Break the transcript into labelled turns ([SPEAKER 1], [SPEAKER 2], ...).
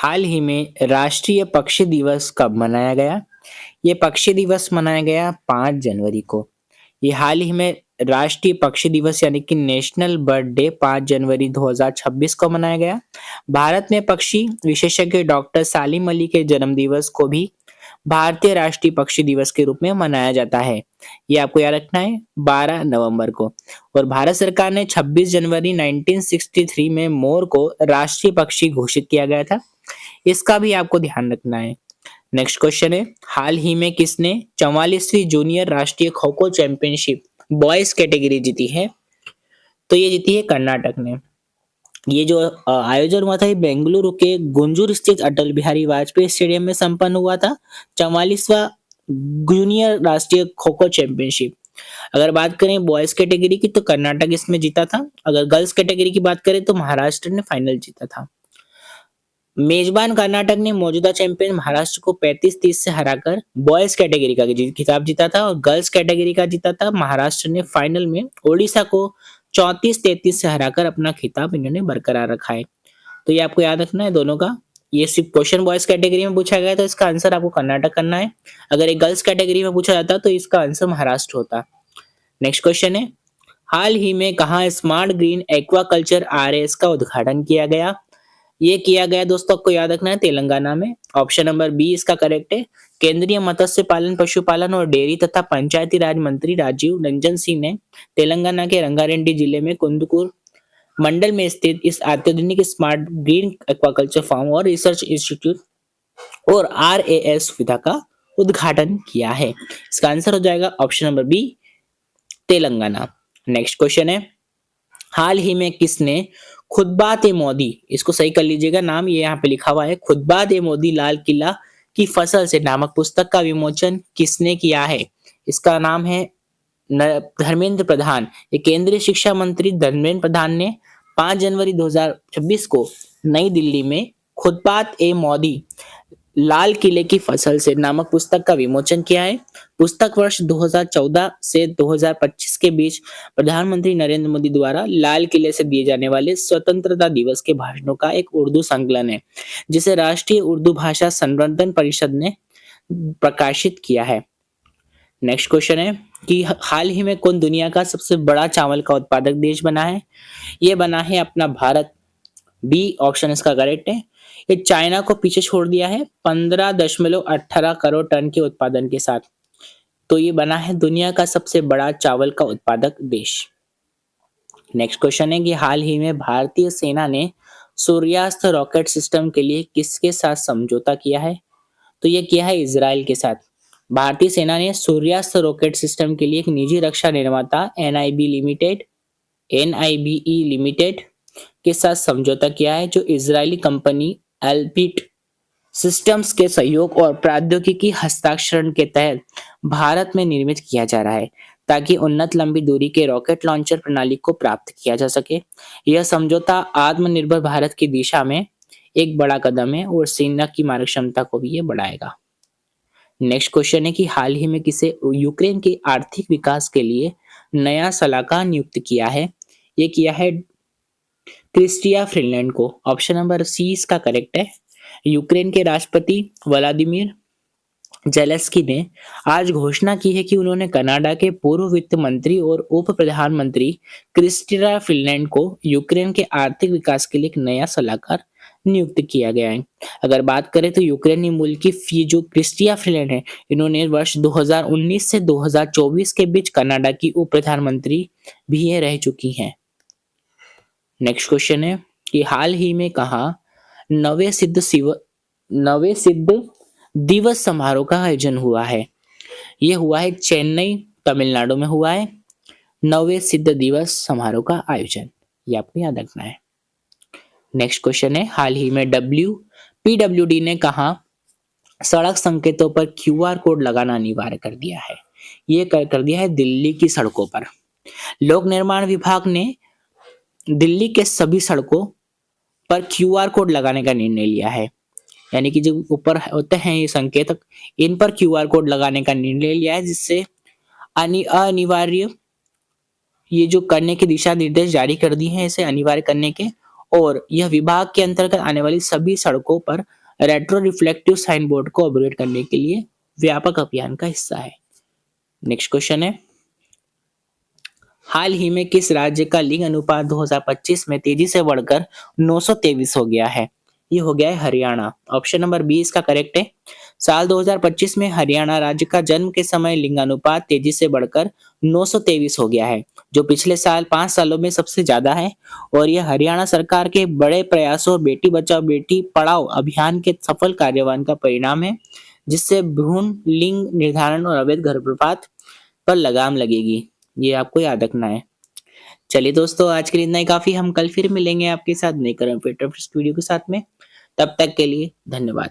[SPEAKER 1] हाल ही में राष्ट्रीय पक्षी दिवस कब मनाया गया? ये पक्षी दिवस मनाया गया 5 जनवरी को। ये हाल ही में राष्ट्रीय पक्षी दिवस यानी कि नेशनल बर्ड डे 5 जनवरी 2026 को मनाया गया। भारत में पक्षी विशेषज्ञ डॉक्टर सालिम अली के जन्म दिवस को भी भारतीय राष्ट्रीय पक्षी दिवस के रूप में मनाया जाता है। ये आपको याद रखना है 12 नवंबर को। और भारत सरकार ने 26 जनवरी 1963 में मोर को राष्ट्रीय पक्षी घोषित किया गया था। इसका भी आपको ध्यान रखना है। नेक्स्ट क्वेश्चन है, हाल ही में किसने 44वीं जूनियर राष्ट्रीय kho kho championship boys category जीती है? तो ये जीती है कर्नाटक ने। ये जो आयोजन हुआ था ये बेंगलुरु के गुंजूर स्थित अटल बिहारी वाजपेयी स्टेडियम में संपन्न हुआ था 44वां जूनियर राष्ट्रीय खो खो चैंपियनशिप। अगर बात करें बॉयज कैटेगरी की तो कर्नाटक इसमें जीता था। अगर गर्ल्स कैटेगरी की बात करें तो महाराष्ट्र ने फाइनल जीता था। मेजबान कर्नाटक ने मौजूदा चैंपियन महाराष्ट्र को 35-30 से हराकर बॉयज कैटेगरी का खिताब जीता था और गर्ल्स कैटेगरी का जीता था महाराष्ट्र ने फाइनल में ओडिशा को 34-33 से हराकर अपना खिताब इन्होंने बरकरार रखा है। तो ये आपको याद रखना है दोनों का। ये सिर्फ क्वेश्चन बॉयज कैटेगरी में पूछा गया तो इसका आंसर आपको कर्नाटक करना है। अगर एक गर्ल्स कैटेगरी में पूछा जाता तो इसका आंसर महाराष्ट्र होता। नेक्स्ट क्वेश्चन है, हाल ही में कहाँ स्मार्ट ग्रीन एक्वाकल्चर आरएस का उद्घाटन किया गया? ये किया गया दोस्तों, आपको याद रखना है तेलंगाना में। ऑप्शन नंबर बी इसका करेक्ट है। केंद्रीय मत्स्य पालन, पशुपालन और डेयरी तथा पंचायती राज मंत्री राजीव रंजन सिंह ने तेलंगाना के रंगारेड्डी जिले में कुंदुकुर मंडल में स्थित इस अत्याधुनिक स्मार्ट ग्रीन एक्वाकल्चर फार्म और रिसर्च इंस्टीट्यूट और आरएएस सुविधा का उद्घाटन किया है। इसका आंसर हो जाएगा option number B Telangana. Next question है, हाल ही में किसने खुतबात ए मोदी, इसको सही कर लीजिएगा नाम, ये यहाँ पे लिखा हुआ है, खुतबात ए मोदी लाल किला की फसल से नामक पुस्तक का विमोचन किसने किया है? इसका नाम है धर्मेंद्र प्रधान। ये केंद्रीय शिक्षा मंत्री धर्मेंद्र प्रधान ने 5 जनवरी 2026 को नई दिल्ली में खुतबात ए मोदी लाल किले की फसल से नामक पुस्तक का विमोचन किया है। पुस्तक वर्ष 2014 से 2025 के बीच प्रधानमंत्री नरेंद्र मोदी द्वारा लाल किले से दिए जाने वाले स्वतंत्रता दिवस के भाषणों का एक उर्दू संकलन है, जिसे राष्ट्रीय उर्दू भाषा संवर्धन परिषद ने प्रकाशित किया है। नेक्स्ट क्वेश्चन है कि हाल ही में कौन दुनिया का सबसे बड़ा चावल का उत्पादक देश बना है? ये बना है अपना भारत। बी ऑप्शन इसका करेक्ट है। ये चाइना को पीछे छोड़ दिया है 15.18 करोड़ टन के उत्पादन के साथ। तो ये बना है दुनिया का सबसे बड़ा चावल का उत्पादक देश। नेक्स्ट क्वेश्चन है कि हाल ही में भारतीय सेना ने सूर्यास्त रॉकेट सिस्टम के लिए किसके साथ समझौता किया है? तो ये किया है इजराइल के साथ। भारतीय सेना ने सूर्यास्त रॉकेट सिस्टम के लिए एक निजी रक्षा निर्माता एनआईबीई लिमिटेड के साथ समझौता किया है, जो इजरायली कंपनी एल्पिट सिस्टम्स के सहयोग और प्रौद्योगिकी हस्ताक्षरण के तहत भारत में निर्मित किया जा रहा है, ताकि उन्नत लंबी दूरी के रॉकेट लॉन्चर प्रणाली को प्राप्त किया जा सके। यह समझौता आत्मनिर्भर भारत की दिशा में एक बड़ा कदम है और सेना की मारक क्षमता को भी ये बढ़ाएगा। नेक्स्ट क्वेश्चन है कि हाल ही में किसे यूक्रेन के आर्थिक विकास के लिए नया सलाहकार नियुक्त किया है? ये किया है क्रिस्टिया फिनलैंड को। ऑप्शन नंबर सी इसका करेक्ट है। यूक्रेन के राष्ट्रपति व्लादिमीर जेलेंस्की ने आज घोषणा की है कि उन्होंने कनाडा के पूर्व वित्त मंत्री और उप प्रधानमंत्री क्रिस्टिया फिनलैंड को यूक्रेन के आर्थिक विकास के लिए एक नया सलाहकार नियुक्त किया गया है। अगर बात करें तो यूक्रेनी मूल की जो क्रिस्टिया फिनलैंड है, इन्होंने वर्ष 2019 से 2024 के बीच कनाडा की उप प्रधानमंत्री भी ये रह चुकी हैं। नेक्स्ट क्वेश्चन है कि हाल ही में कहा नवे सिद्ध दिवस समारोह का आयोजन हुआ है? ये हुआ है चेन्नई तमिलनाडु में हुआ है नवे सिद्ध दिवस समारोह का आयोजन, ये आपको याद रखना है। नेक्स्ट क्वेश्चन है, हाल ही में पीडब्ल्यूडी ने कहा सड़क संकेतों पर क्यूआर कोड लगाना अनिवार्य कर दिया है? ये कर दिया है दिल्ली की सड़कों पर। लोक निर्माण विभाग ने दिल्ली के सभी सड़कों पर क्यूआर कोड लगाने का निर्णय लिया है, यानी कि जो ऊपर होते हैं ये संकेतक, इन पर क्यूआर कोड लगाने का निर्णय लिया है, जिससे अनिवार्य ये जो करने के दिशा निर्देश जारी कर दिए हैं इसे अनिवार्य करने के, और यह विभाग के अंतर्गत आने वाली सभी सड़कों पर रेट्रो रिफ्लेक्टिव साइन बोर्ड को अपग्रेड करने के लिए व्यापक अभियान का हिस्सा है। नेक्स्ट क्वेश्चन है, हाल ही में किस राज्य का लिंग अनुपात 2025 में तेजी से बढ़कर 923 हो गया है? ये हो गया है हरियाणा। ऑप्शन नंबर बी इसका करेक्ट है। साल 2025 में हरियाणा राज्य का जन्म के समय लिंगानुपात तेजी से बढ़कर 923 हो गया है, जो पिछले साल 5 सालों में सबसे ज्यादा है। और यह हरियाणा सरकार के बड़े प्रयासों बेटी बचाओ बेटी पढ़ाओ अभियान के सफल कार्यान्वयन का परिणाम है, जिससे भ्रूण लिंग निर्धारण और अवैध गर्भपात पर लगाम लगेगी। ये आपको याद रखना है। चलिए दोस्तों, आज के लिए इतना ही काफी। हम कल फिर मिलेंगे आपके साथ नए करंट अफेयर वीडियो के साथ में। तब तक के लिए धन्यवाद।